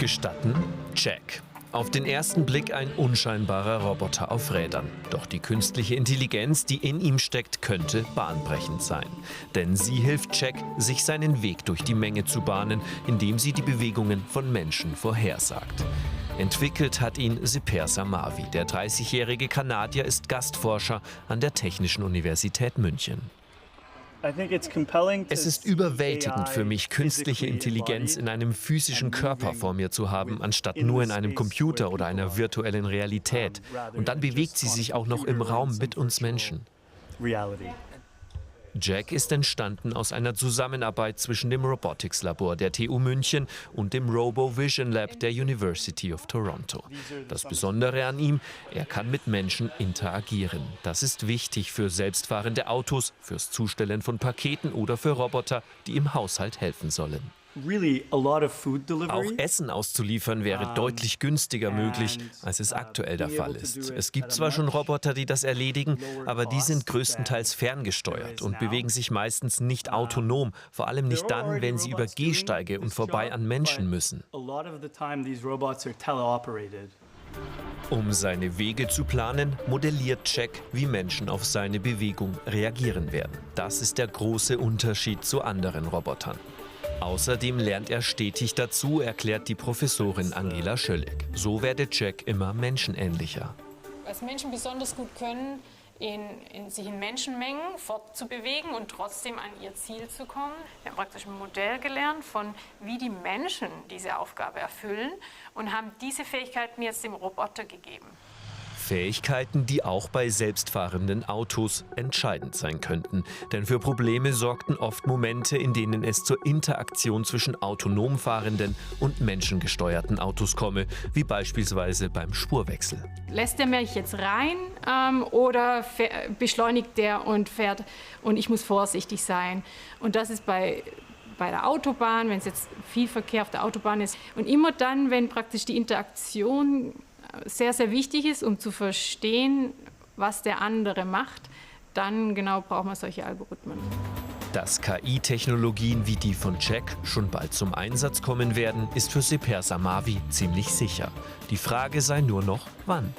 Gestatten? Jack. Auf den ersten Blick ein unscheinbarer Roboter auf Rädern. Doch die künstliche Intelligenz, die in ihm steckt, könnte bahnbrechend sein. Denn sie hilft Jack, sich seinen Weg durch die Menge zu bahnen, indem sie die Bewegungen von Menschen vorhersagt. Entwickelt hat ihn Seper Samavi. Der 30-jährige Kanadier ist Gastforscher an der Technischen Universität München. Es ist überwältigend für mich, künstliche Intelligenz in einem physischen Körper vor mir zu haben, anstatt nur in einem Computer oder einer virtuellen Realität. Und dann bewegt sie sich auch noch im Raum mit uns Menschen. Jack ist entstanden aus einer Zusammenarbeit zwischen dem Robotics-Labor der TU München und dem Robo-Vision Lab der University of Toronto. Das Besondere an ihm, er kann mit Menschen interagieren. Das ist wichtig für selbstfahrende Autos, fürs Zustellen von Paketen oder für Roboter, die im Haushalt helfen sollen. Auch Essen auszuliefern wäre deutlich günstiger möglich, als es aktuell der Fall ist. Es gibt zwar schon Roboter, die das erledigen, aber die sind größtenteils ferngesteuert und bewegen sich meistens nicht autonom, vor allem nicht dann, wenn sie über Gehsteige und vorbei an Menschen müssen. Um seine Wege zu planen, modelliert Jack, wie Menschen auf seine Bewegung reagieren werden. Das ist der große Unterschied zu anderen Robotern. Außerdem lernt er stetig dazu, erklärt die Professorin Angela Schöllig. So werde Jack immer menschenähnlicher. Was Menschen besonders gut können, sich in Menschenmengen fortzubewegen und trotzdem an ihr Ziel zu kommen. Wir haben praktisch ein Modell gelernt, von wie die Menschen diese Aufgabe erfüllen und haben diese Fähigkeiten jetzt dem Roboter gegeben. Fähigkeiten, die auch bei selbstfahrenden Autos entscheidend sein könnten. Denn für Probleme sorgten oft Momente, in denen es zur Interaktion zwischen autonom fahrenden und menschengesteuerten Autos komme, wie beispielsweise beim Spurwechsel. Lässt er mich jetzt rein oder beschleunigt der und fährt und ich muss vorsichtig sein? Und das ist bei der Autobahn, wenn es jetzt viel Verkehr auf der Autobahn ist. Und immer dann, wenn praktisch die Interaktion sehr, sehr wichtig ist, um zu verstehen, was der andere macht, dann genau braucht man solche Algorithmen. Dass KI-Technologien wie die von Jack schon bald zum Einsatz kommen werden, ist für Seper Samavi ziemlich sicher. Die Frage sei nur noch, wann.